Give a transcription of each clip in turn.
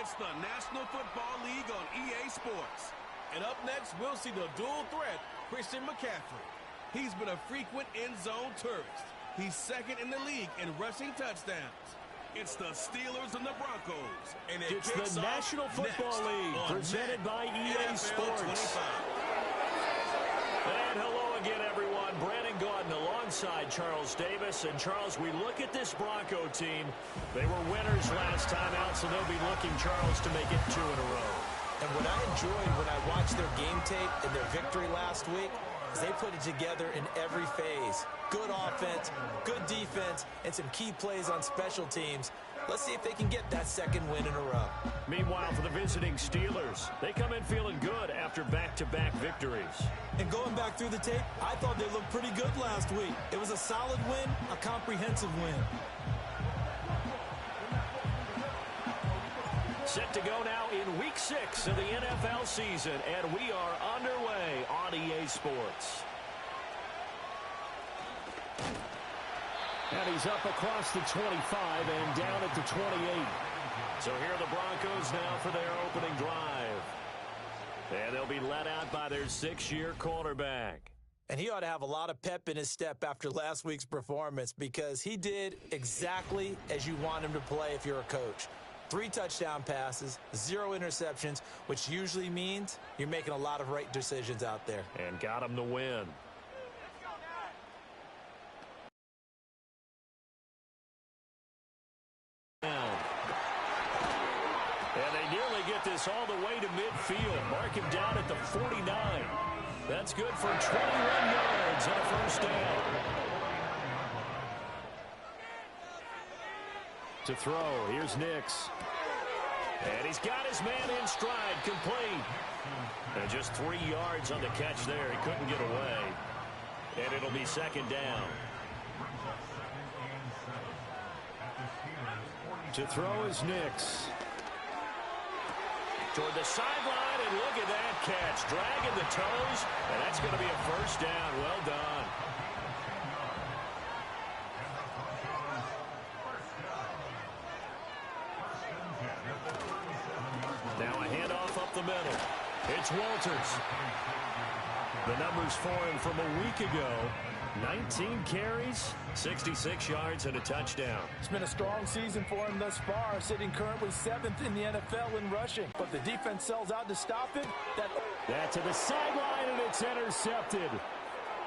It's the National Football League on EA Sports. And up next, we'll see the dual threat, Christian McCaffrey. He's been a frequent end-zone tourist. He's second in the league in rushing touchdowns. It's the Steelers and the Broncos. And it's the National Football League, presented by EA Sports. 25. And hello again, everyone. Brandon Gaudin alongside Charles Davis. And, Charles, we look at this Bronco team. They were winners last time out, so they'll be looking, Charles, to make it 2 in a row. And what I enjoyed when I watched their game tape and their victory last week is they put it together in every phase. Good offense, good defense, and some key plays on special teams. Let's see if they can get that second win in a row. Meanwhile, for the visiting Steelers, they come in feeling good after back-to-back victories. And going back through the tape, I thought they looked pretty good last week. It was a solid win, a comprehensive win. Set to go now in Week 6 of the NFL season, and we are underway on EA Sports. And he's up across the 25 and down at the 28. So here are the Broncos now for their opening drive. And they'll be led out by their 6-year quarterback. And he ought to have a lot of pep in his step after last week's performance because he did exactly as you want him to play if you're a coach. 3 touchdown passes, 0 interceptions, which usually means you're making a lot of right decisions out there. And got him the win. And they nearly get this all the way to midfield. Mark him down at the 49. That's good for 21 yards and a first down. To throw, here's Nix. And he's got his man in stride, complete. And just 3 yards on the catch there. He couldn't get away. And it'll be second down. To throw is Nix. Toward the sideline, and look at that catch. Dragging the toes, and that's going to be a first down. Well done. Now a handoff up the middle. It's Walters. The numbers for him from a week ago. 19 carries, 66 yards, and a touchdown. It's been a strong season for him thus far, sitting currently 7th in the NFL in rushing. But the defense sells out to stop it. That to the sideline, and it's intercepted.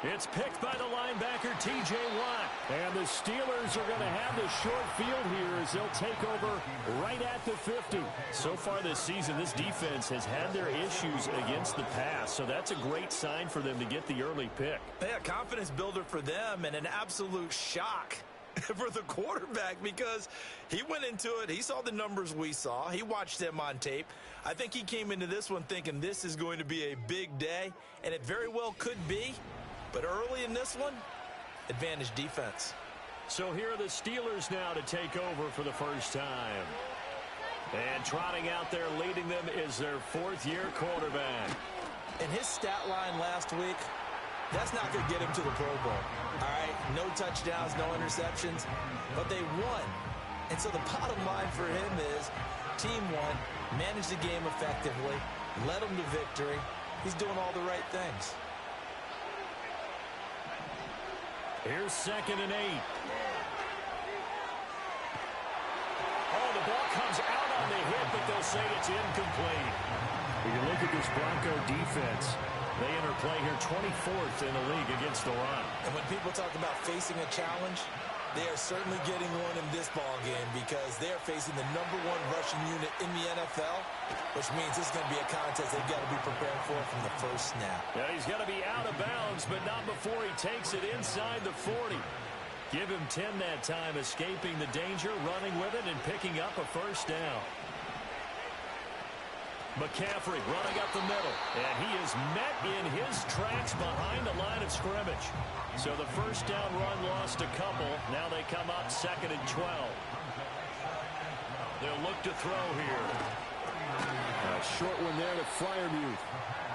It's picked by the linebacker, T.J. Watt. And the Steelers are going to have the short field here as they'll take over right at the 50. So far this season, this defense has had their issues against the pass, so that's a great sign for them to get the early pick. Yeah, confidence builder for them and an absolute shock for the quarterback because he went into it. He saw the numbers we saw. He watched them on tape. I think he came into this one thinking this is going to be a big day, and it very well could be. But early in this one, advantage defense. So here are the Steelers now to take over for the first time. And trotting out there leading them is their 4th-year quarterback. And his stat line last week, that's not going to get him to the Pro Bowl. All right, no touchdowns, no interceptions, but they won. And so the bottom line for him is team won, managed the game effectively, led them to victory. He's doing all the right things. Here's 2nd and 8. Oh, the ball comes out on the hit, but they'll say it's incomplete. When you look at this Bronco defense, they enter play here 24th in the league against the run. And when people talk about facing a challenge, they are certainly getting one in this ball game because they are facing the #1 rushing unit in the NFL, which means this is going to be a contest they've got to be prepared for from the first snap. Yeah, he's got to be out of bounds, but not before he takes it inside the 40. Give him 10 that time, escaping the danger, running with it, and picking up a first down. McCaffrey running up the middle, and he is met in his tracks behind the line of scrimmage. So the first down run lost a couple. Now they come up 2nd and 12. They'll look to throw here. A short one there to Freiermuth.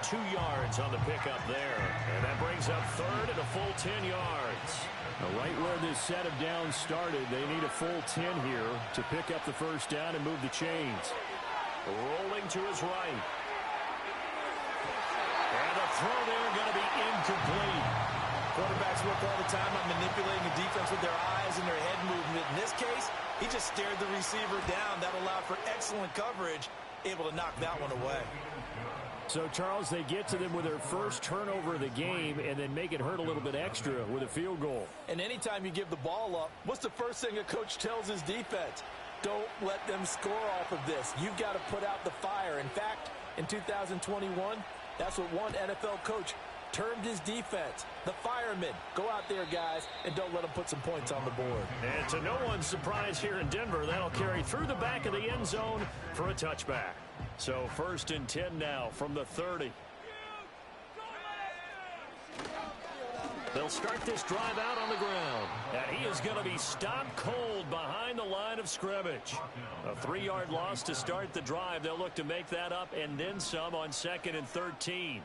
2 yards on the pickup there. And that brings up 3rd and a full 10 yards. Now right where this set of downs started, they need a full 10 here to pick up the first down and move the chains. Rolling to his right. And the throw there going to be incomplete. Quarterbacks work all the time on manipulating the defense with their eyes and their head movement. In this case, he just stared the receiver down. That allowed for excellent coverage, able to knock that one away. So, Charles, they get to them with their first turnover of the game and then make it hurt a little bit extra with a field goal. And anytime you give the ball up, what's the first thing a coach tells his defense? Don't let them score off of this. You've got to put out the fire. In fact, in 2021, that's what one NFL coach termed his defense, the firemen. Go out there, guys, and don't let them put some points on the board. And to no one's surprise here in Denver, that'll carry through the back of the end zone for a touchback. So 1st and 10 now from the 30. They'll start this drive out on the ground. And he is going to be stopped cold behind the line of scrimmage. A 3-yard loss to start the drive. They'll look to make that up and then some on 2nd and 13.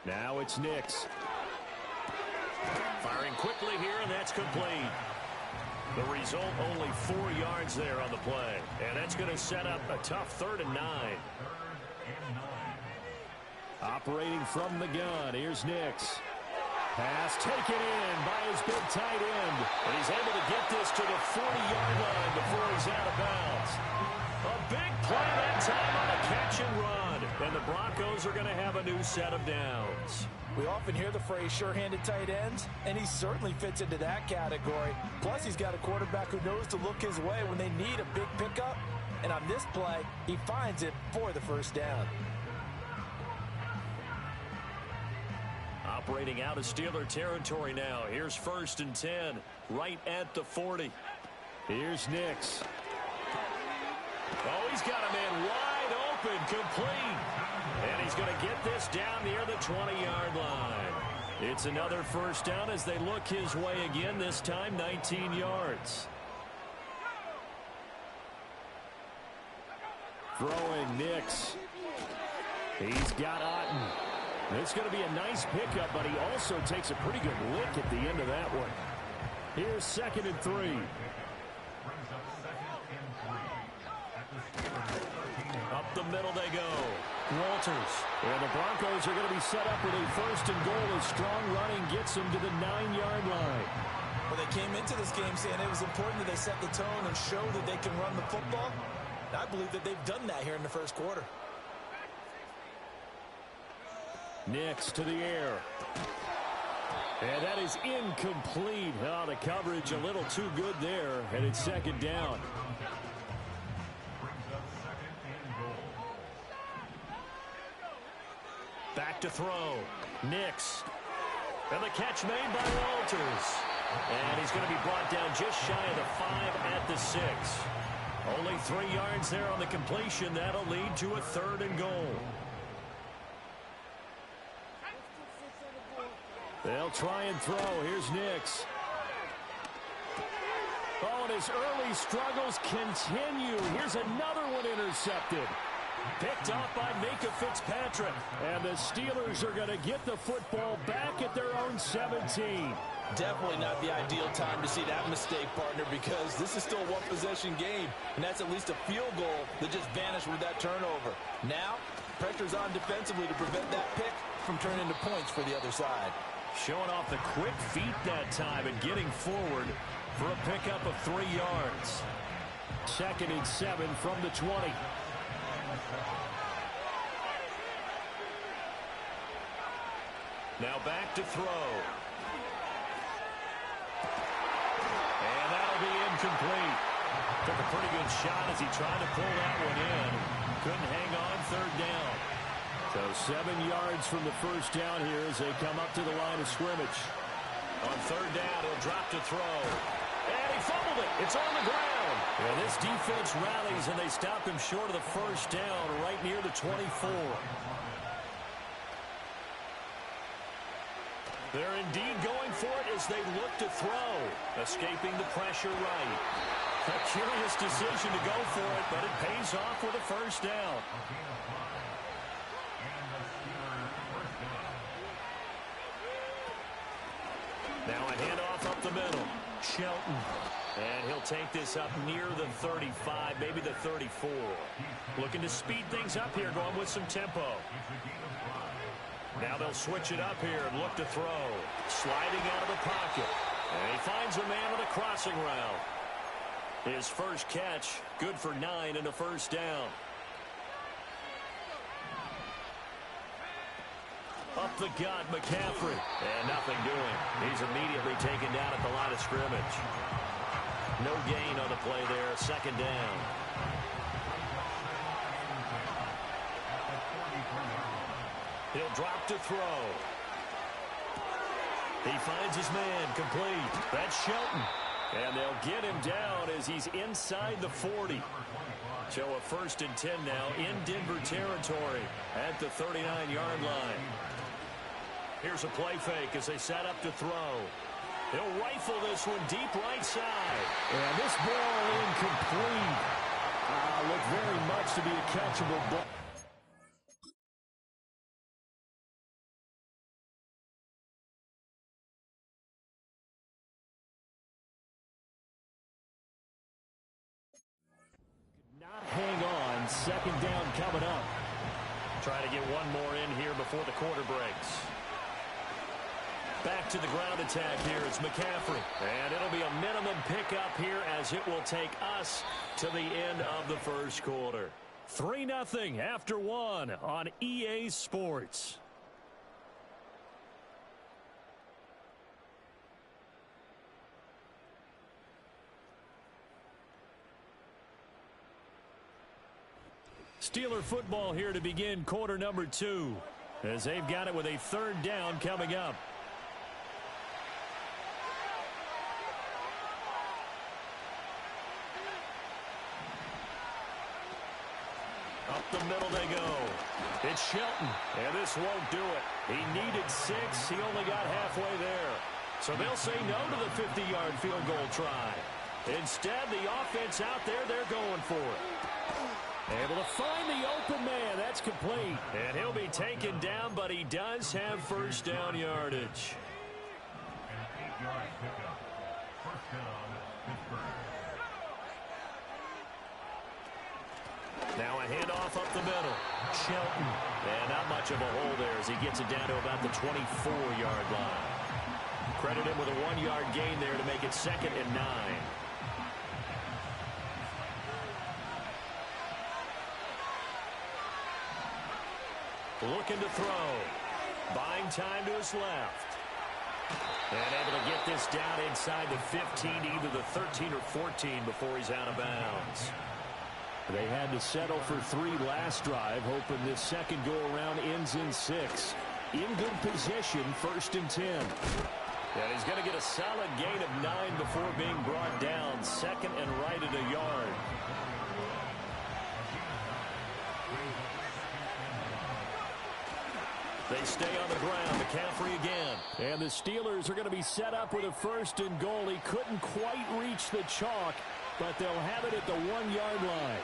Now it's Nix. Firing quickly here, and that's complete. The result, only 4 yards there on the play. And that's going to set up a tough 3rd and 9. Operating from the gun, here's Nix. Pass taken in by his big tight end. And he's able to get this to the 40-yard line before he's out of bounds. A big play that time on a catch and run. And the Broncos are going to have a new set of downs. We often hear the phrase sure-handed tight ends, and he certainly fits into that category. Plus, he's got a quarterback who knows to look his way when they need a big pickup. And on this play, he finds it for the first down. Operating out of Steeler territory now. Here's 1st and 10, right at the 40. Here's Nix. Oh, he's got a man wide open, complete. And he's going to get this down near the 20-yard line. It's another first down as they look his way again, this time 19 yards. Throwing Nix. He's got Otten. It's going to be a nice pickup, but he also takes a pretty good lick at the end of that one. Here's 2nd and 3. Up the middle they go. Walters. And the Broncos are going to be set up with a 1st and goal as strong running gets them to the 9-yard line. Well, they came into this game saying it was important that they set the tone and show that they can run the football. And I believe that they've done that here in the first quarter. Nix to the air. And that is incomplete. Oh, the coverage a little too good there. And it's 2nd down. Back to throw. Nix. And the catch made by Walters. And he's going to be brought down just shy of the 5 at the 6. Only 3 yards there on the completion. That'll lead to a 3rd and goal. They'll try and throw. Here's Nix. Oh, and his early struggles continue. Here's another one intercepted. Picked off by Minka Fitzpatrick. And the Steelers are going to get the football back at their own 17. Definitely not the ideal time to see that mistake, partner, because this is still a one-possession game, and that's at least a field goal that just vanished with that turnover. Now, pressure's on defensively to prevent that pick from turning into points for the other side. Showing off the quick feet that time and getting forward for a pickup of 3 yards. 2nd and 7 from the 20. Now back to throw. And that'll be incomplete. Took a pretty good shot as he tried to pull that one in. Couldn't hang on, 3rd down. So 7 yards from the first down here as they come up to the line of scrimmage. On 3rd down, he'll drop to throw. And he fumbled it. It's on the ground. And this defense rallies, and they stop him short of the first down right near the 24. They're indeed going for it as they look to throw. Escaping the pressure right. A curious decision to go for it, but it pays off with a first down. Now a handoff up the middle. Shelton. And he'll take this up near the 35, maybe the 34. Looking to speed things up here, going with some tempo. Now they'll switch it up here and look to throw. Sliding out of the pocket. And he finds a man on a crossing route. His first catch, good for 9 and a first down. Up the gut, McCaffrey. And nothing doing. He's immediately taken down at the line of scrimmage. No gain on the play there, second down. He'll drop to throw. He finds his man, complete. That's Shelton. And they'll get him down as he's inside the 40. So a 1st and 10 now in Denver territory at the 39-yard line. Here's a play fake as they set up to throw. He'll rifle this one deep right side. And this ball incomplete. Looked very much to be a catchable ball. Not hang on. Second down coming up. Try to get one more in here before the quarter breaks. Back to the ground attack here. It's McCaffrey. And it'll be a minimum pickup here as it will take us to the end of the first quarter. 3-0 after 1 on EA Sports. Steeler football here to begin quarter number 2 as they've got it with a 3rd down coming up. Up the middle they go. It's Shelton, and this won't do it. He needed 6. He only got halfway there. So they'll say no to the 50-yard field goal try. Instead, the offense out there, they're going for it. Able to find the open man. That's complete. And he'll be taken down, but he does have first down yardage. Now a handoff up the middle. Shelton. And not much of a hole there as he gets it down to about the 24-yard line. Credit him with a 1-yard gain there to make it 2nd and 9. Looking to throw. Buying time to his left. And able to get this down inside the 15, either the 13 or 14 before he's out of bounds. They had to settle for 3 last drive, hoping this second go-around ends in 6. In good position, 1st and 10. And he's going to get a solid gain of 9 before being brought down. 2nd and right at a yard. They stay on the ground. McCaffrey again. And the Steelers are going to be set up with a 1st and goal. He couldn't quite reach the chalk, but they'll have it at the 1-yard line.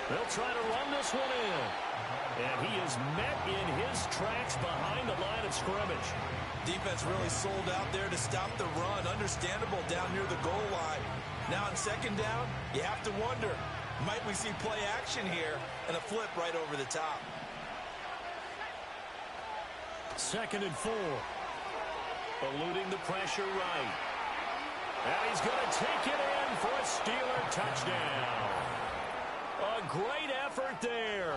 They'll try to run this one in. And he is met in his tracks behind the line of scrimmage. Defense really sold out there to stop the run. Understandable down near the goal line. Now on 2nd down, you have to wonder, might we see play action here and a flip right over the top? 2nd and 4. Eluding the pressure right. And he's going to take it in for a Steeler touchdown. A great effort there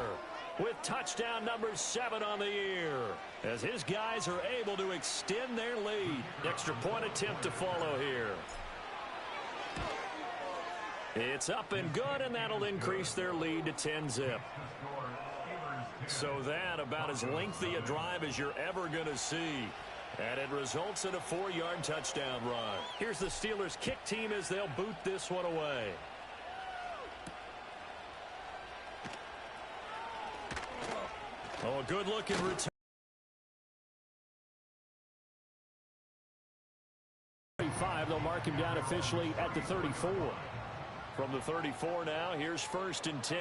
with touchdown number 7 on the year as his guys are able to extend their lead. Extra point attempt to follow here. It's up and good, and that'll increase their lead to 10-zip. So that about as lengthy a drive as you're ever going to see. And it results in a 4-yard touchdown run. Here's the Steelers kick team as they'll boot this one away. Oh, a good-looking return. 35, they'll mark him down officially at the 34. From the 34 now, here's 1st and 10.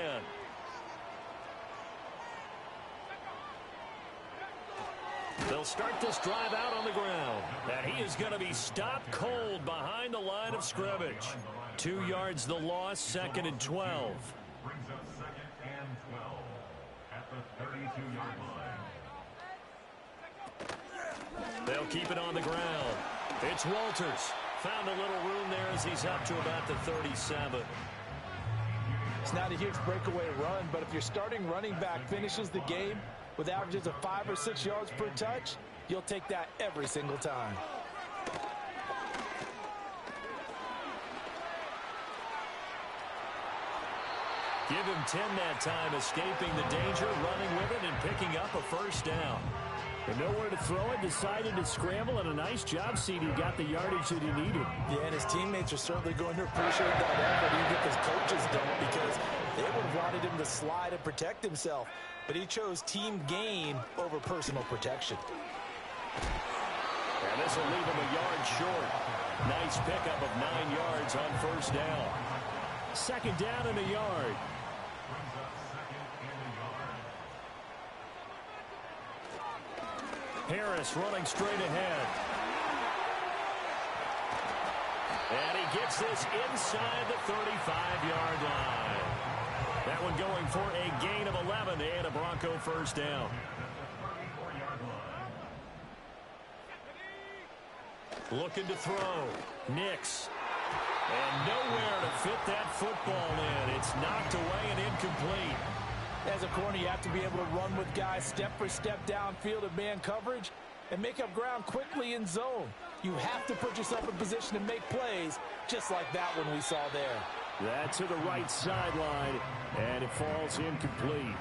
They'll start this drive out on the ground. And he is going to be stopped cold behind the line of scrimmage. 2 yards the loss, 2nd and 12. Brings up 2nd and 12 at the 32-yard line. They'll keep it on the ground. It's Walters. Found a little room there as he's up to about the 37. It's not a huge breakaway run, but if your starting running back finishes the game with averages of 5 or 6 yards per touch, you'll take that every single time. Give him 10 that time, escaping the danger, running with it, and picking up a first down. And nowhere to throw it, decided to scramble, and a nice job, CD. Got the yardage that he needed. Yeah, and his teammates are certainly going to appreciate that effort, even if his coaches don't, because they would have wanted him to slide and protect himself. But he chose team gain over personal protection. And this will leave him a yard short. Nice pickup of 9 yards on first down. 2nd down and a yard. Harris running straight ahead. And he gets this inside the 35-yard line. That one going for a gain of 11 and a Bronco first down. Looking to throw. Nix. And nowhere to fit that football in. It's knocked away and incomplete. As a corner, you have to be able to run with guys step for step downfield in man coverage and make up ground quickly in zone. You have to put yourself in position to make plays, just like that one we saw there. That to the right sideline, and it falls incomplete.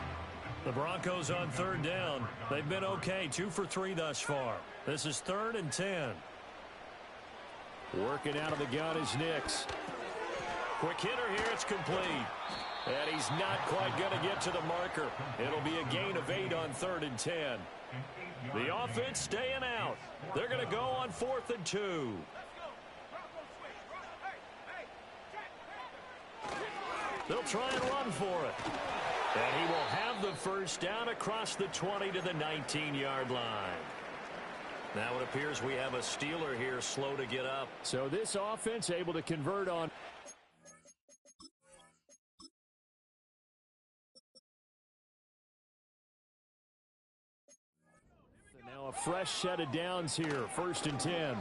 The Broncos on 3rd down. They've been okay, 2 for 3 thus far. This is 3rd and 10. Working out of the gun is Nix. Quick hitter here, it's complete. And he's not quite going to get to the marker. It'll be a gain of 8 on 3rd and 10. The offense staying out. They're going to go on 4th and 2. They'll try and run for it. And he will have the first down across the 20 to the 19-yard line. Now it appears we have a Steeler here slow to get up. So this offense able to convert on. Now a fresh set of downs here, 1st and 10.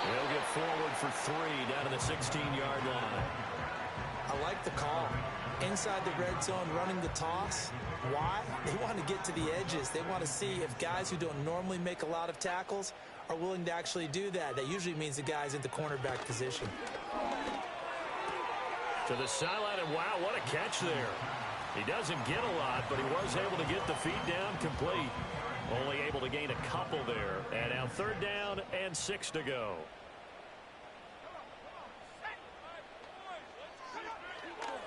They'll get forward for 3 down to the 16-yard line. I like the call. Inside the red zone, running the toss. Why? They want to get to the edges. They want to see if guys who don't normally make a lot of tackles are willing to actually do that. That usually means the guy's in the cornerback position. To the sideline, and wow, what a catch there. He doesn't get a lot, but he was able to get the feet down complete. Only able to gain a couple there. And now 3rd down and 6 to go.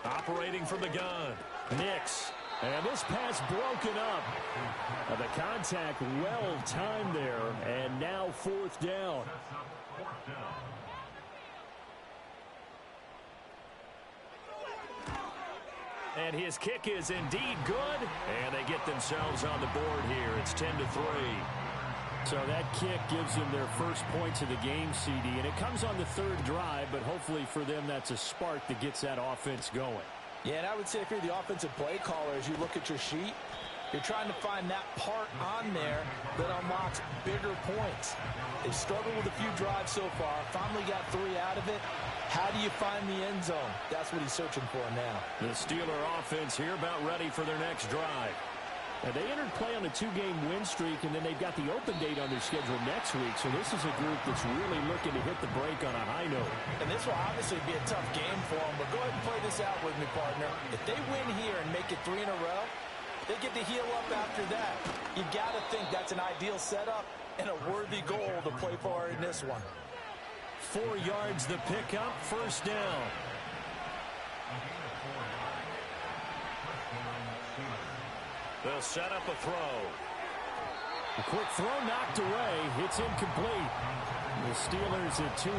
Operating from the gun. Nix. And this pass broken up. The contact well timed there. And now 4th down. And his kick is indeed good. And they get themselves on the board here. It's 10-3. So that kick gives them their first points of the game, CD. And it comes on the 3rd drive, but hopefully for them that's a spark that gets that offense going. Yeah, and I would say if you're the offensive play caller, as you look at your sheet, you're trying to find that part on there that unlocks bigger points. They've struggled with a few drives so far, finally got 3 out of it. How do you find the end zone? That's what he's searching for now. The Steeler offense here about ready for their next drive. And they entered play on a 2-game win streak, and then they've got the open date on their schedule next week. So this is a group that's really looking to hit the break on a high note. And this will obviously be a tough game for them, but go ahead and play this out with me, partner. If they win here and make it 3 in a row, they get to heal up after that. You got to think that's an ideal setup and a worthy goal to play for in this one. 4 yards the pickup, first down. They'll set up a throw. A quick throw knocked away. It's incomplete. The Steelers at 2-3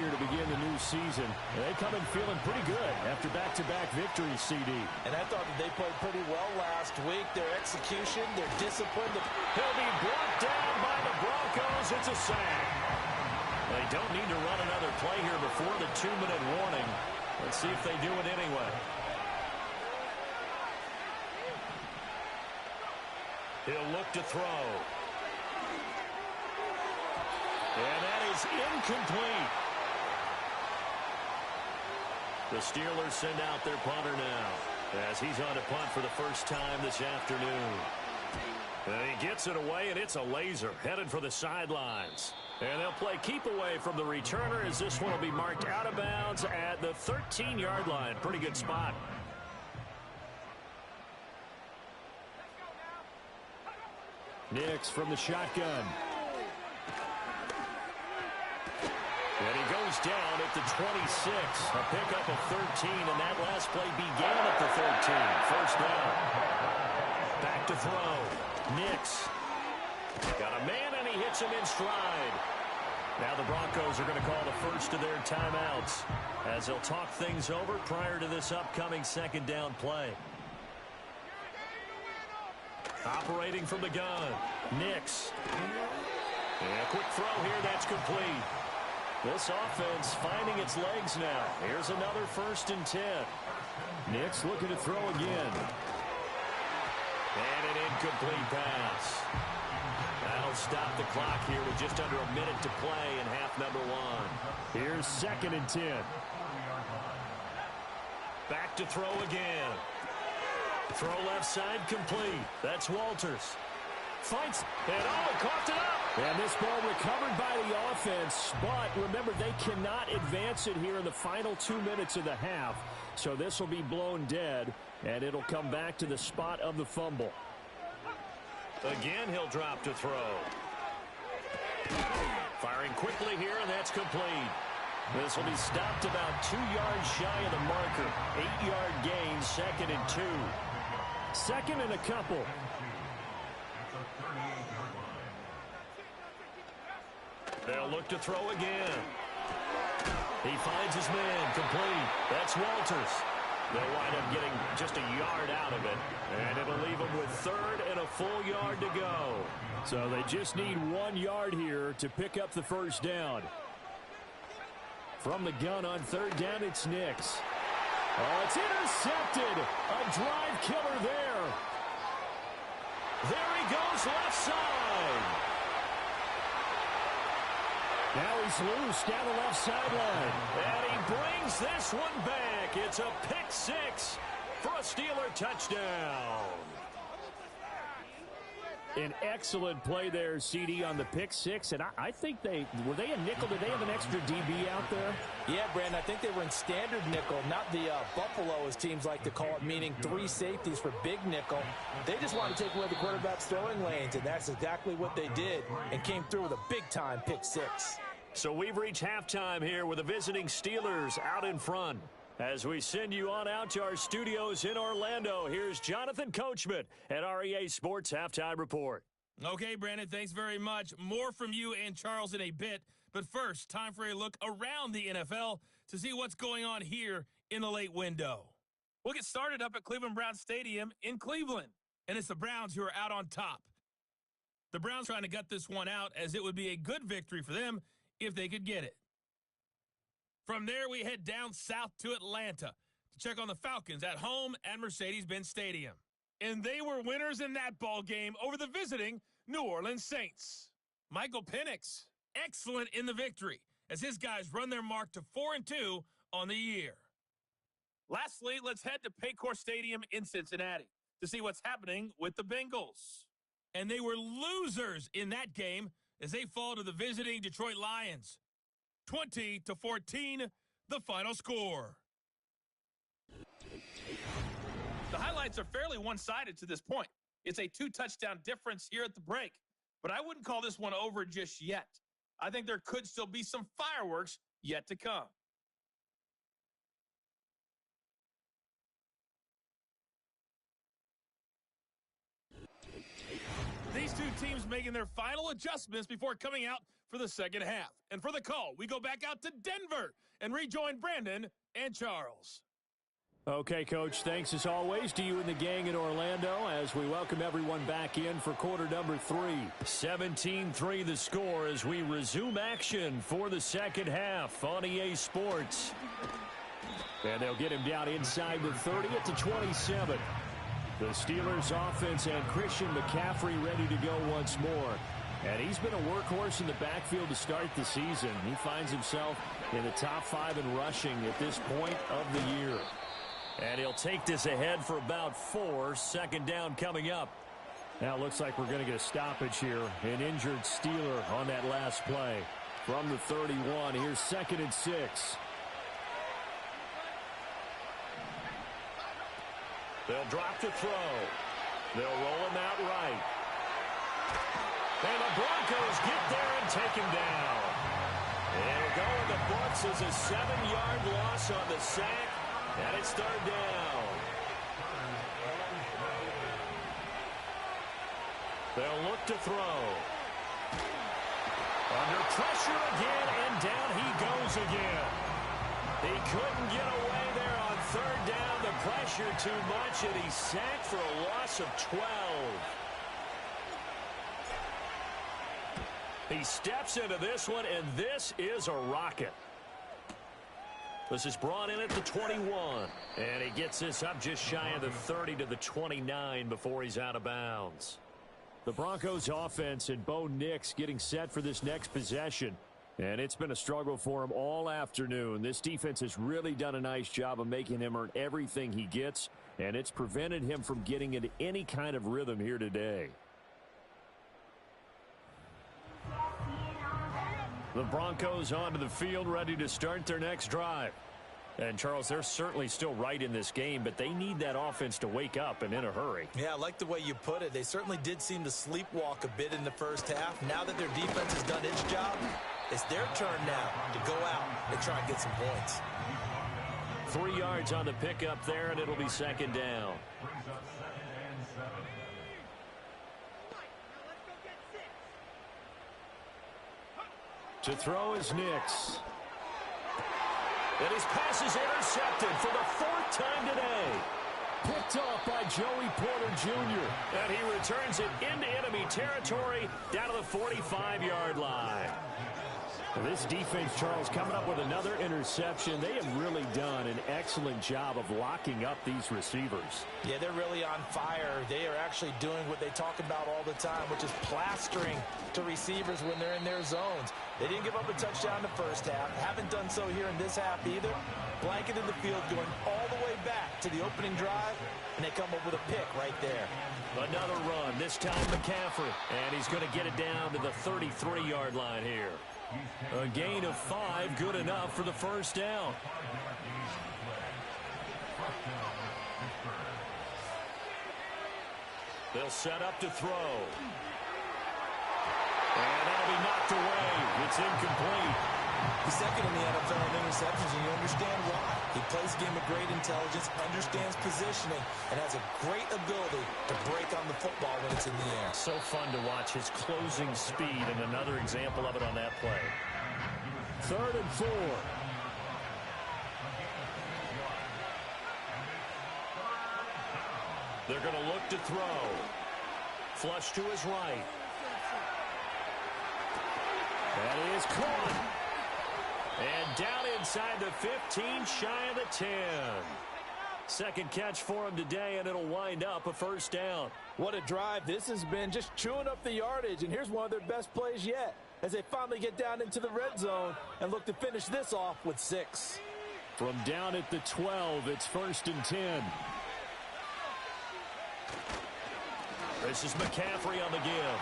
here to begin the new season. They come in feeling pretty good after back-to-back victories, CD. And I thought that they played pretty well last week. Their execution, their discipline. He'll be brought down by the Broncos. It's a sack. They don't need to run another play here before the 2-minute warning. Let's see if they do it anyway. He'll look to throw. And that is incomplete. The Steelers send out their punter now as he's on to punt for the first time this afternoon. And he gets it away, and it's a laser headed for the sidelines. And they'll play keep away from the returner as this one will be marked out of bounds at the 13-yard line. Pretty good spot. Nix from the shotgun. And he goes down at the 26. A pickup of 13, and that last play began at the 13. First down. Back to throw. Nix. Got a man, and he hits him in stride. Now the Broncos are going to call the first of their timeouts as they'll talk things over prior to this upcoming second down play. Operating from the gun. Nix. And a quick throw here. That's complete. This offense finding its legs now. Here's another 1st and 10. Nix looking to throw again. And an incomplete pass. That'll stop the clock here with just under a minute to play in half number 1. Here's 2nd and 10. Back to throw again. Throw left side complete. That's Walters. Fights. And coughed it up. And this ball recovered by the offense. But remember, they cannot advance it here in the final 2 minutes of the half. So this will be blown dead. And it'll come back to the spot of the fumble. Again, he'll drop to throw. Firing quickly here, and that's complete. This will be stopped about 2 yards shy of the marker. 8-yard gain, 2nd and 2. 2nd and a couple. They'll look to throw again. He finds his man, complete. That's Walters. They'll wind up getting just a yard out of it, and it'll leave them with 3rd and a full yard to go. So they just need 1 yard here to pick up the first down. From the gun on 3rd down, it's Nix. Oh, it's intercepted. A drive killer there. There he goes, left side. Now he's loose down the left sideline. And he brings this one back. It's a pick 6 for a Steeler touchdown. An excellent play there, CD, on the pick 6. And I think were they a nickel? Did they have an extra DB out there? Yeah, Brandon, I think they were in standard nickel, not the Buffalo, as teams like to call it, meaning 3 safeties for big nickel. They just wanted to take away the quarterback's throwing lanes, and that's exactly what they did, and came through with a big-time pick 6. So we've reached halftime here with the visiting Steelers out in front. As we send you on out to our studios in Orlando, here's Jonathan Coachman at REA Sports Halftime Report. Okay, Brandon, thanks very much. More from you and Charles in a bit. But first, time for a look around the NFL to see what's going on here in the late window. We'll get started up at Cleveland Browns Stadium in Cleveland. And it's the Browns who are out on top. The Browns trying to gut this one out, as it would be a good victory for them if they could get it. From there, we head down south to Atlanta to check on the Falcons at home at Mercedes-Benz Stadium. And they were winners in that ball game over the visiting New Orleans Saints. Michael Penix, excellent in the victory, as his guys run their mark to 4-2 on the year. Lastly, let's head to Paycor Stadium in Cincinnati to see what's happening with the Bengals. And they were losers in that game as they fall to the visiting Detroit Lions. 20-14, the final score. The highlights are fairly one-sided to this point. It's a 2-touchdown difference here at the break, but I wouldn't call this one over just yet. I think there could still be some fireworks yet to come. These two teams making their final adjustments before coming out for the second half. And for the call, we go back out to Denver and rejoin Brandon and Charles. Okay, Coach, thanks as always to you and the gang in Orlando as we welcome everyone back in for quarter number 3. 17-3 the score as we resume action for the second half on EA Sports. And they'll get him down inside the 30 at the 27. The Steelers offense and Christian McCaffrey ready to go once more. And he's been a workhorse in the backfield to start the season. He finds himself in the top 5 in rushing at this point of the year. And he'll take this ahead for about 4. Second down coming up. Now it looks like we're going to get a stoppage here. An injured Steeler on that last play. From the 31, here's 2nd and 6. They'll drop the throw. They'll roll him out right. And the Broncos get there and take him down. It'll go in the books as a 7-yard loss on the sack. And it's 3rd down. They'll look to throw. Under pressure again, and down he goes again. He couldn't get away there on 3rd down. The pressure too much, and he's sacked for a loss of 12. He steps into this one, and this is a rocket. This is brought in at the 21. And he gets this up just shy of the 30 to the 29 before he's out of bounds. The Broncos offense and Bo Nix getting set for this next possession. And it's been a struggle for him all afternoon. This defense has really done a nice job of making him earn everything he gets. And it's prevented him from getting into any kind of rhythm here today. The Broncos onto the field, ready to start their next drive. And, Charles, they're certainly still right in this game, but they need that offense to wake up and in a hurry. Yeah, I like the way you put it. They certainly did seem to sleepwalk a bit in the first half. Now that their defense has done its job, it's their turn now to go out and try and get some points. 3 yards on the pickup there, and it'll be 2nd down. To throw is Nix. And his pass is intercepted for the 4th time today. Picked off by Joey Porter Jr. And he returns it into enemy territory down to the 45-yard line. And this defense, Charles, coming up with another interception. They have really done an excellent job of locking up these receivers. Yeah, they're really on fire. They are actually doing what they talk about all the time, which is plastering to receivers when they're in their zones. They didn't give up a touchdown in the first half. Haven't done so here in this half either. Blanketed the field, going all the way back to the opening drive, and they come up with a pick right there. Another run, this time McCaffrey. And he's going to get it down to the 33-yard line here. A gain of 5, good enough for the 1st down. They'll set up to throw. And that'll be knocked away. It's incomplete. He's 2nd in the NFL in interceptions, and you understand why. He plays a game of great intelligence, understands positioning, and has a great ability to break on the football when it's in the air. So fun to watch his closing speed, and another example of it on that play. 3rd and 4. They're going to look to throw. Flush to his right. That is caught. And down inside the 15, shy of the 10. Second catch for him today, and it'll wind up a 1st down. What a drive this has been, just chewing up the yardage, and here's one of their best plays yet as they finally get down into the red zone and look to finish this off with 6. From down at the 12, it's 1st and 10. This is McCaffrey on the give.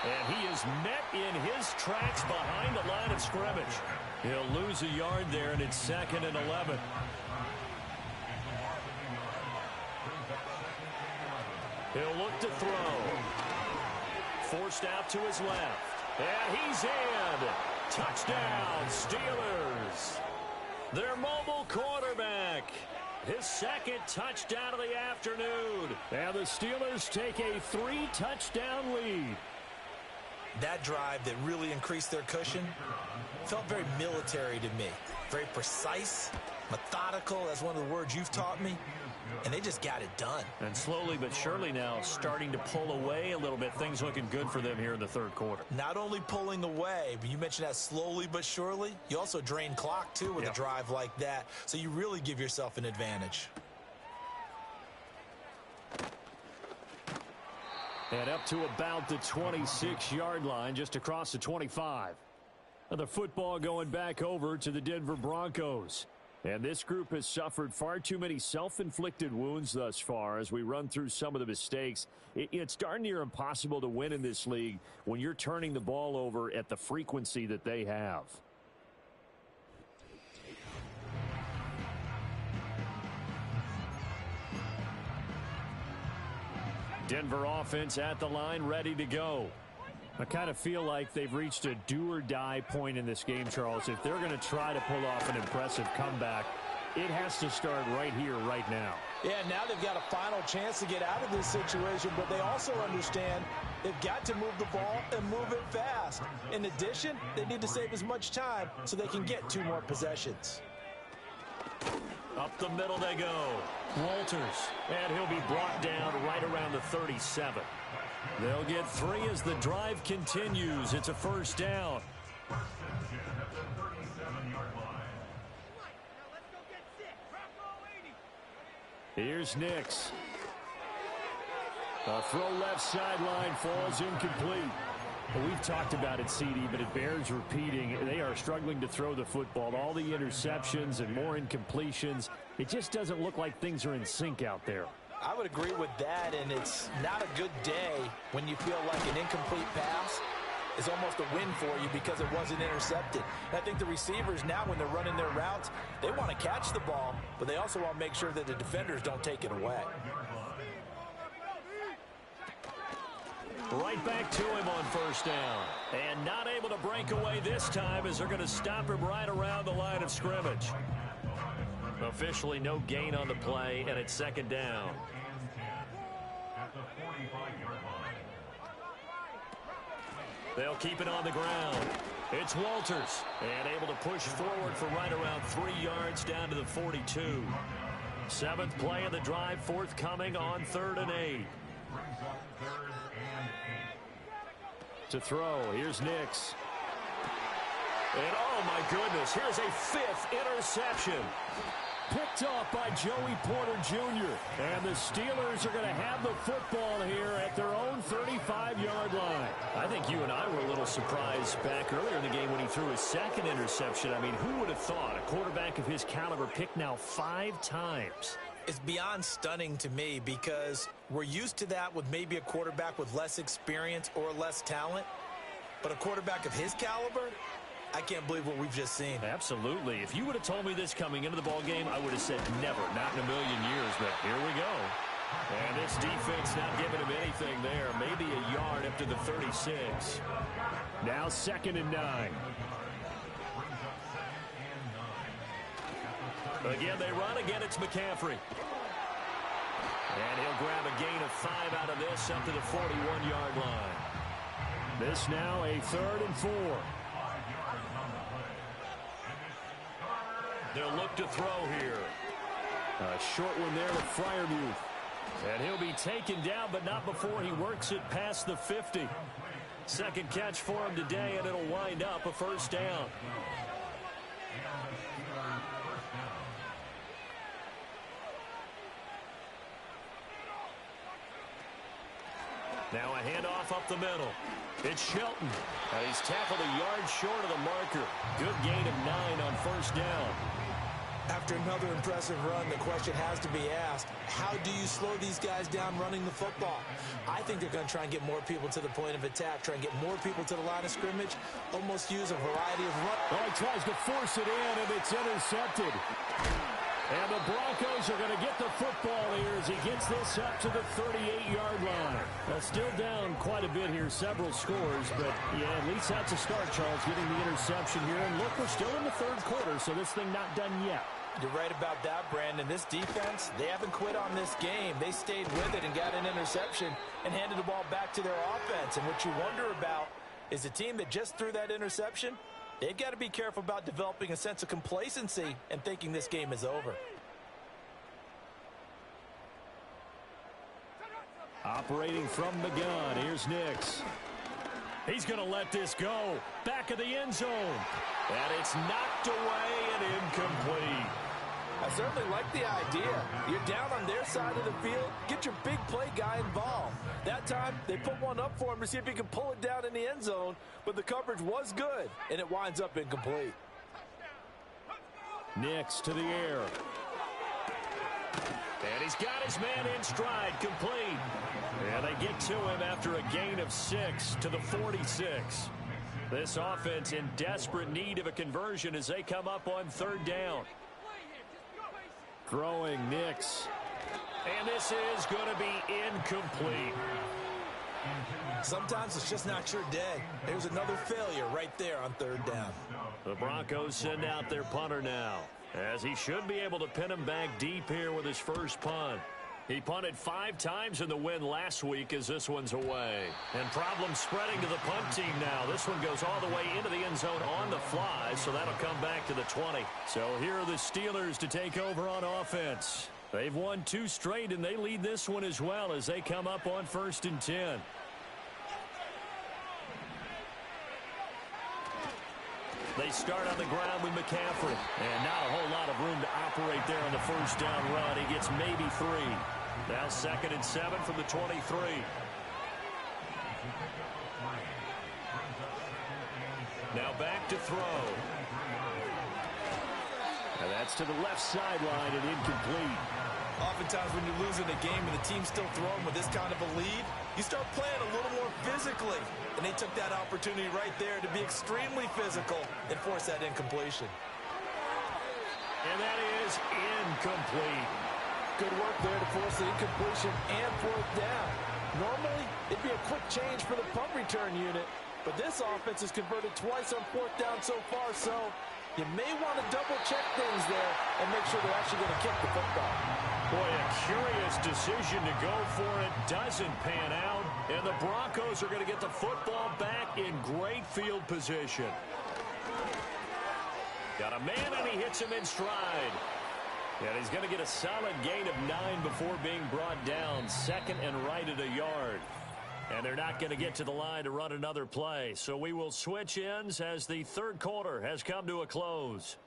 And he is met in his tracks behind the line of scrimmage. He'll lose a yard there, and it's 2nd and 11. He'll look to throw. Forced out to his left. And he's in. Touchdown, Steelers. Their mobile quarterback. His 2nd touchdown of the afternoon. And the Steelers take a 3-touchdown lead. that drive that really increased their cushion felt very military to me. Very precise, methodical, that's one of the words you've taught me. And they just got it done. And slowly but surely now starting to pull away a little bit. Things looking good for them here in the third quarter. Not only pulling away, but you mentioned that slowly but surely. You also drain clock, too, with a drive like that. So you really give yourself an advantage. And up to about the 26-yard line, just across the 25. The football going back over to the Denver Broncos. And this group has suffered far too many self-inflicted wounds thus far as we run through some of the mistakes. It's darn near impossible to win in this league when you're turning the ball over at the frequency that they have. Denver offense at the line, ready to go. I kind of feel like they've reached a do-or-die point in this game, Charles. If they're going to try to pull off an impressive comeback, it has to start right here, right now. Yeah, now they've got a final chance to get out of this situation, but they also understand they've got to move the ball and move it fast. In addition, they need to save as much time so they can get 2 more possessions. Up the middle they go. Walters, and he'll be brought down right around the 37. They'll get 3 as the drive continues. It's a first down. Here's Nix. A throw left sideline falls incomplete. We've talked about it, CD, but it bears repeating. They are struggling to throw the football. All the interceptions and more incompletions. It just doesn't look like things are in sync out there. I would agree with that, and it's not a good day when you feel like an incomplete pass is almost a win for you because it wasn't intercepted. And I think the receivers now, when they're running their routes, they want to catch the ball, but they also want to make sure that the defenders don't take it away. Right back to him on first down. And not able to break away this time as they're going to stop him right around the line of scrimmage. Officially no gain on the play, and it's second down. They'll keep it on the ground. It's Walters, and able to push forward for right around 3 yards down to the 42. 7th play of the drive forthcoming on 3rd and 8. To throw, here's Nix. And oh my goodness, here's a 5th interception. Picked off by Joey Porter Jr. And the Steelers are going to have the football here at their own 35-yard line. I think you and I were a little surprised back earlier in the game when he threw his 2nd interception. I mean, who would have thought a quarterback of his caliber picked now 5 times? It's beyond stunning to me because we're used to that with maybe a quarterback with less experience or less talent. But a quarterback of his caliber, I can't believe what we've just seen. Absolutely. If you would have told me this coming into the ball game, I would have said never, not in a million years. But here we go. And this defense not giving him anything there. Maybe a yard up to the 36. Now 2nd and 9. Again, they run. Again, it's McCaffrey. And he'll grab a gain of 5 out of this up to the 41-yard line. This now a 3rd and 4. They'll look to throw here. A short one there to Freiermuth. And he'll be taken down, but not before he works it past the 50. 2nd catch for him today, and it'll wind up a first down. Now a handoff up the middle. It's Shelton. And he's tackled a yard short of the marker. Good gain of 9 on first down. After another impressive run, the question has to be asked, how do you slow these guys down running the football? I think they're going to try and get more people to the point of attack, try and get more people to the line of scrimmage, almost use a variety of run. Oh, he tries to force it in, and it's intercepted. And the Broncos are going to get the football here as he gets this up to the 38-yard line. Still down quite a bit here, several scores, but yeah, at least that's a start, Charles, getting the interception here. And look, we're still in the 3rd quarter, so this thing not done yet. You're right about that, Brandon. This defense, they haven't quit on this game. They stayed with it and got an interception and handed the ball back to their offense. And what you wonder about is the team that just threw that interception. They've got to be careful about developing a sense of complacency and thinking this game is over. Operating from the gun, here's Nix. He's going to let this go. Back of the end zone. And it's knocked away and incomplete. I certainly like the idea. You're down on their side of the field. Get your big play guy involved. That time, they put one up for him to see if he can pull it down in the end zone, but the coverage was good, and it winds up incomplete. Nix to the air. And he's got his man in stride, complete. And they get to him after a gain of 6 to the 46. This offense in desperate need of a conversion as they come up on 3rd down. Throwing Nix. And this is going to be incomplete. Sometimes it's just not your day. There's another failure right there on 3rd down. The Broncos send out their punter now, as he should be able to pin him back deep here with his first punt. He punted 5 times in the win last week as this one's away. And problems spreading to the punt team now. This one goes all the way into the end zone on the fly, so that'll come back to the 20. So here are the Steelers to take over on offense. They've won 2 straight, and they lead this one as well as they come up on 1st and 10. They start on the ground with McCaffrey. And not a whole lot of room to operate there on the first down run. He gets maybe 3. Now 2nd and 7 from the 23. Now back to throw. And that's to the left sideline and incomplete. Oftentimes when you're losing a game and the team's still throwing with this kind of a lead, you start playing a little more physically. And they took that opportunity right there to be extremely physical and force that incompletion. And that is incomplete. Good work there to force the incompletion and 4th down. Normally, it'd be a quick change for the punt return unit, but this offense has converted twice on 4th down so far, so you may want to double-check things there and make sure they're actually going to kick the football. Boy, a curious decision to go for it. Doesn't pan out, and the Broncos are going to get the football back in great field position. Got a man, and he hits him in stride. And he's going to get a solid gain of 9 before being brought down. 2nd and right at a yard. And they're not going to get to the line to run another play. So we will switch ends as the 3rd quarter has come to a close.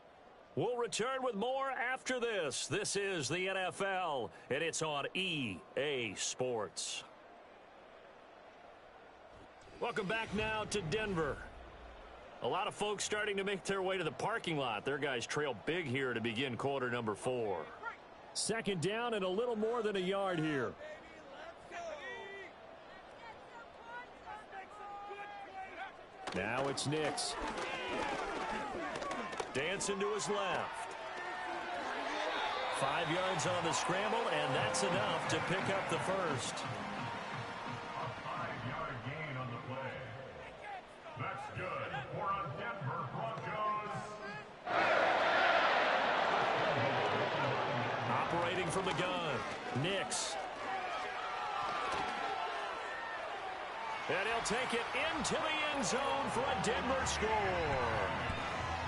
We'll return with more after this. This is the NFL, and it's on EA Sports. Welcome back now to Denver. A lot of folks starting to make their way to the parking lot. Their guys trail big here to begin quarter number 4. 2nd down and a little more than a yard here. Now it's Nix. Dancing to his left. 5 yards on the scramble, and that's enough to pick up the first. A 5-yard gain on the play. That's good for a Denver Broncos. Operating from the gun, Nix. And he'll take it into the end zone for a Denver score.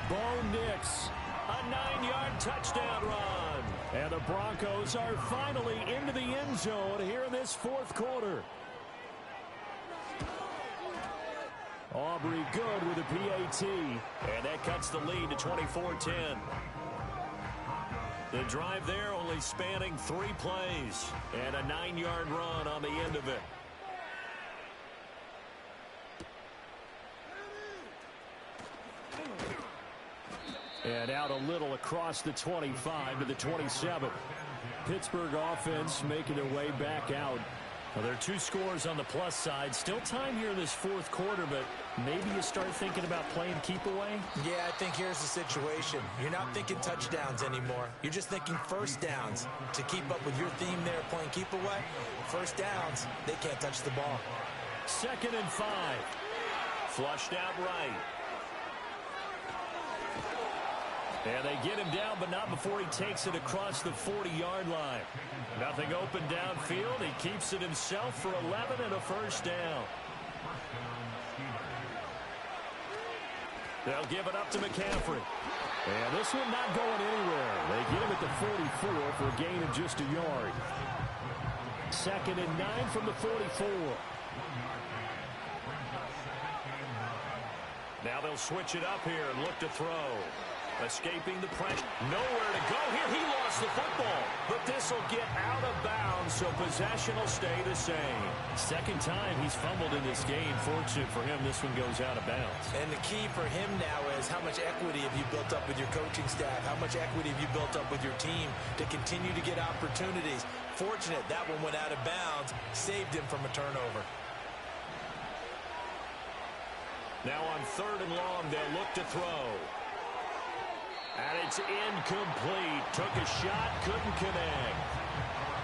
Bo Nix, a 9-yard touchdown run. And the Broncos are finally into the end zone here in this 4th quarter. Aubrey good with a PAT. And that cuts the lead to 24-10. The drive there only spanning 3 plays. And a 9-yard run on the end of it. And out a little across the 25 to the 27. Pittsburgh offense making their way back out. Well, there are 2 scores on the plus side. Still time here in this 4th quarter, but maybe you start thinking about playing keep away? Yeah, I think here's the situation. You're not thinking touchdowns anymore. You're just thinking first downs. To keep up with your theme there, playing keep away, first downs, they can't touch the ball. 2nd and 5. Flushed out right. And they get him down, but not before he takes it across the 40-yard line. Nothing open downfield. He keeps it himself for 11 and a first down. They'll give it up to McCaffrey. And this one not going anywhere. They get him at the 44 for a gain of just a yard. 2nd and 9 from the 44. Now they'll switch it up here and look to throw. Escaping the pressure. Nowhere to go here. He lost the football. But this will get out of bounds, so possession will stay the same. 2nd time he's fumbled in this game. Fortunate for him, this one goes out of bounds. And the key for him now is how much equity have you built up with your coaching staff? How much equity have you built up with your team to continue to get opportunities? Fortunate that one went out of bounds. Saved him from a turnover. Now on 3rd and long, they'll look to throw. And it's incomplete. Took a shot, couldn't connect.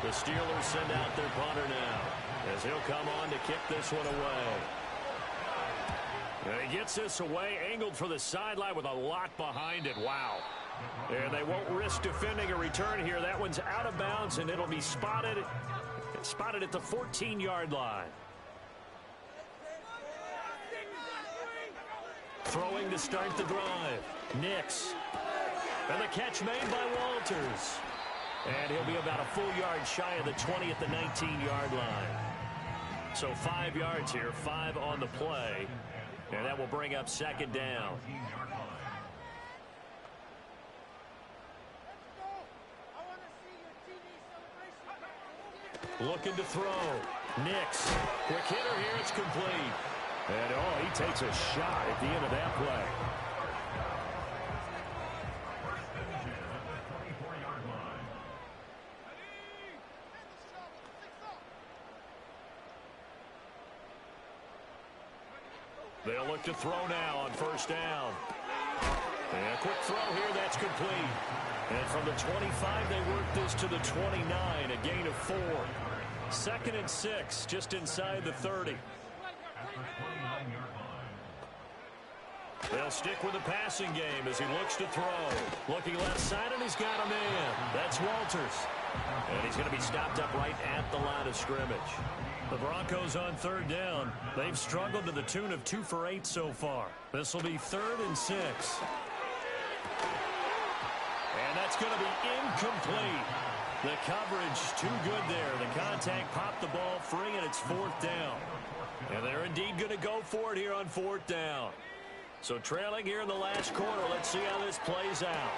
The Steelers send out their punter now, as he'll come on to kick this one away. And he gets this away, angled for the sideline with a lot behind it. Wow. And they won't risk defending a return here. That one's out of bounds, and it'll be spotted at the 14-yard line. Throwing to start the drive. Nix. And the catch made by Walters. And he'll be about a full yard shy of the 20 at the 19-yard line. So 5 yards here, 5 on the play. And that will bring up 2nd down. Looking to throw. Nix. Quick hitter here, it's complete. And he takes a shot at the end of that play. They'll look to throw now on 1st down. And a quick throw here, that's complete. And from the 25, they work this to the 29, a gain of 4. 2nd and 6, just inside the 30. They'll stick with the passing game as he looks to throw. Looking left side, and he's got a man. That's Walters. And he's going to be stopped up right at the line of scrimmage. The Broncos on 3rd down. They've struggled to the tune of 2 for 8 so far. This will be 3rd and 6. And that's going to be incomplete. The coverage too good there. The contact popped the ball free, and it's 4th down. And they're indeed going to go for it here on 4th down. So trailing here in the last quarter. Let's see how this plays out.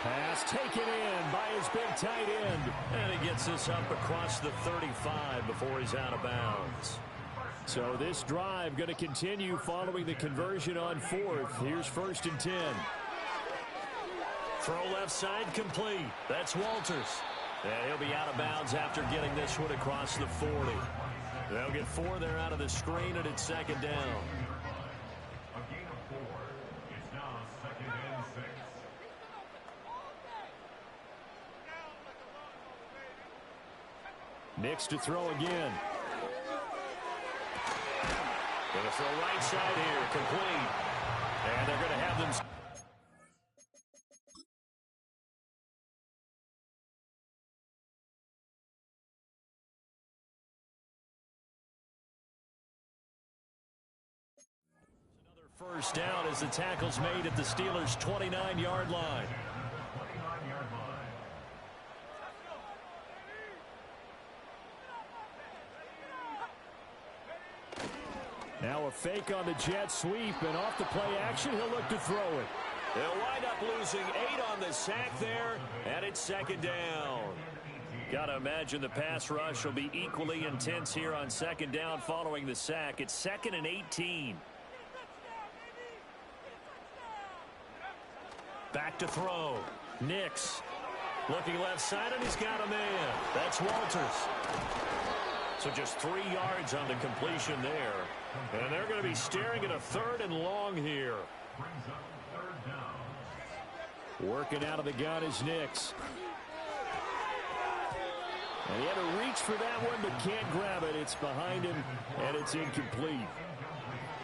Pass taken in by his big tight end. And he gets this up across the 35 before he's out of bounds. So this drive going to continue following the conversion on 4th. Here's 1st and 10. Throw left side complete. That's Walters. And he'll be out of bounds after getting this one across the 40. They'll get 4 there out of the screen, and it's 2nd down. Nix to throw again. Going to throw right side here, complete. And they're going to have them. Another 1st down as the tackle's made at the Steelers' 29-yard line. Now a fake on the jet sweep, and off the play action, he'll look to throw it. They'll wind up losing 8 on the sack there, and it's 2nd down. Got to imagine the pass rush will be equally intense here on 2nd down following the sack. It's 2nd and 18. Back to throw. Nix. Looking left side, and he's got a man. That's Walters. So just 3 yards on the completion there. And they're going to be staring at a 3rd and long here. Working out of the gun is Nix. And he had to reach for that one, but can't grab it. It's behind him, and it's incomplete.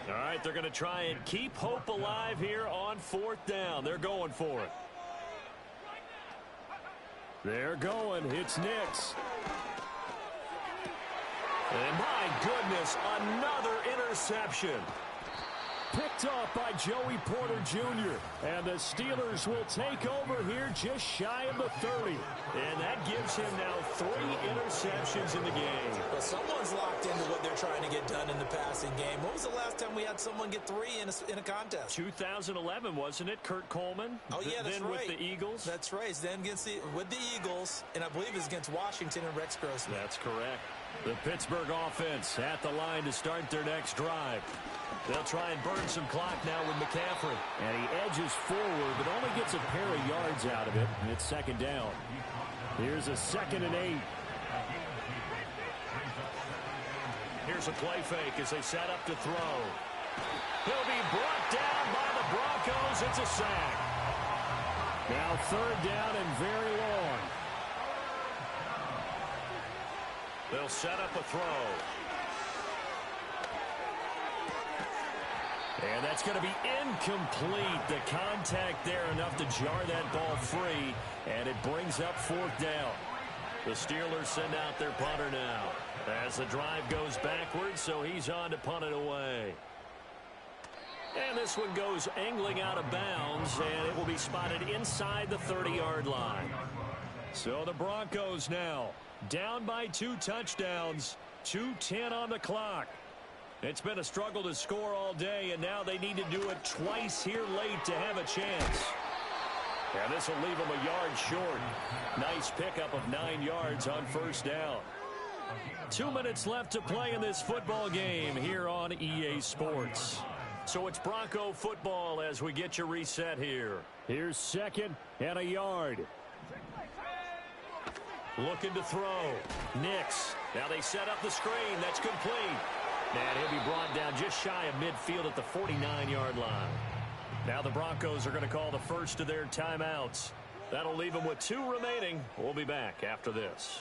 All right, they're going to try and keep hope alive here on 4th down. They're going for it. They're going. It's Nix. And my goodness, another interception. Picked off by Joey Porter Jr. And the Steelers will take over here just shy of the 30. And that gives him now 3 interceptions in the game. Well, someone's locked into what they're trying to get done in the passing game. When was the last time we had someone get 3 in a contest? 2011, wasn't it? Kurt Coleman? Oh, yeah, that's then right. With the Eagles? That's right. Then with the Eagles, and I believe it's against Washington and Rex Grossman. That's correct. The Pittsburgh offense at the line to start their next drive. They'll try and burn some clock now with McCaffrey. And he edges forward, but only gets a pair of yards out of it. And it's second down. Here's a 2nd and 8. Here's a play fake as they set up to throw. He'll be brought down by the Broncos. It's a sack. Now 3rd down and very long. They'll set up a throw. And that's going to be incomplete. The contact there enough to jar that ball free. And it brings up 4th down. The Steelers send out their punter now as the drive goes backwards, so he's on to punt it away. And this one goes angling out of bounds, and it will be spotted inside the 30-yard line. So the Broncos now down by 2 touchdowns, 2:10 on the clock. It's been a struggle to score all day, and now they need to do it twice here late to have a chance. And this will leave them a yard short. Nice pickup of 9 yards on 1st down. 2 minutes left to play in this football game here on EA Sports. So it's Bronco football as we get you reset here. Here's 2nd and a yard. Looking to throw. Nix. Now they set up the screen. That's complete. And he'll be brought down just shy of midfield at the 49-yard line. Now the Broncos are going to call the first of their timeouts. That'll leave them with 2 remaining. We'll be back after this.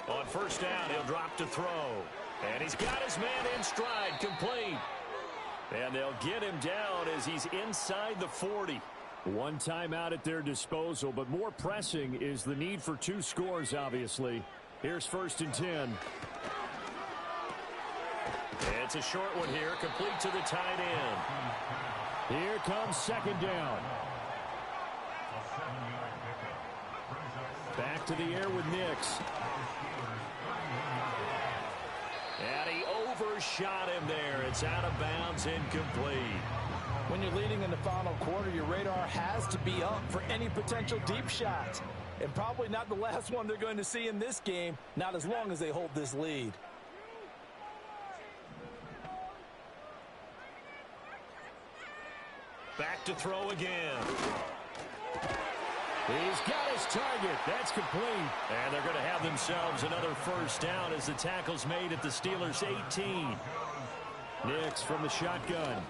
On 1st down, he'll drop to throw. And he's got his man in stride, complete. And they'll get him down as he's inside the 40. 1 timeout at their disposal, but more pressing is the need for 2 scores, obviously. Here's 1st and 10. It's a short one here, complete to the tight end. Here comes 2nd down. Back to the air with Nix. And he overshot him there. It's out of bounds, incomplete. When you're leading in the final quarter, your radar has to be up for any potential deep shots. And probably not the last one they're going to see in this game, not as long as they hold this lead. Back to throw again. He's got his target. That's complete. And they're going to have themselves another 1st down as the tackle's made at the Steelers' 18. Nix from the shotgun.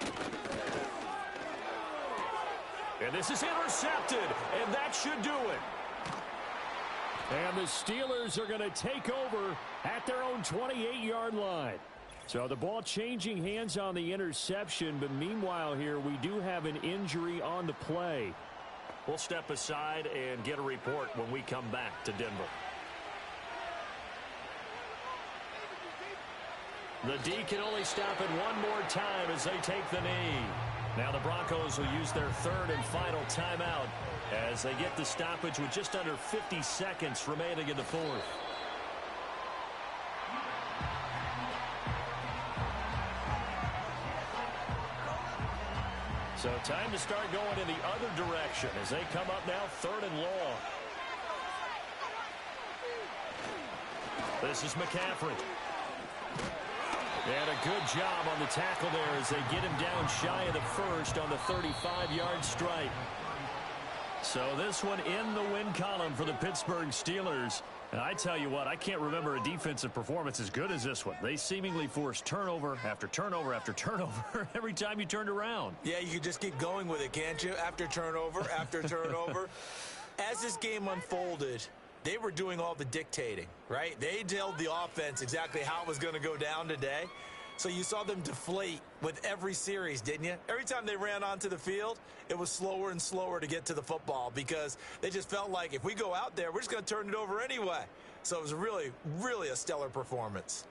And this is intercepted, and that should do it. And the Steelers are going to take over at their own 28-yard line. So the ball changing hands on the interception, but meanwhile here we do have an injury on the play. We'll step aside and get a report when we come back to Denver. The D can only stop it one more time as they take the knee. Now the Broncos will use their 3rd and final timeout as they get the stoppage with just under 50 seconds remaining in the 4th. So time to start going in the other direction as they come up now 3rd and long. This is McCaffrey. And a good job on the tackle there as they get him down shy of the 1st on the 35-yard strike. So this one in the win column for the Pittsburgh Steelers. And I tell you what, I can't remember a defensive performance as good as this one. They seemingly forced turnover after turnover after turnover every time you turned around. Yeah, you can just keep going with it, can't you? After turnover, after turnover. As this game unfolded, they were doing all the dictating, right? They told the offense exactly how it was going to go down today. So you saw them deflate with every series, didn't you? Every time they ran onto the field, it was slower and slower to get to the football because they just felt like if we go out there, we're just going to turn it over anyway. So it was really, really a stellar performance.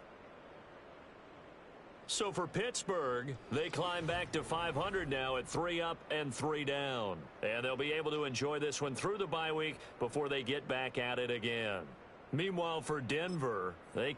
So for Pittsburgh, they climb back to 500 now at 3 up and 3 down. And they'll be able to enjoy this one through the bye week before they get back at it again. Meanwhile, for Denver, they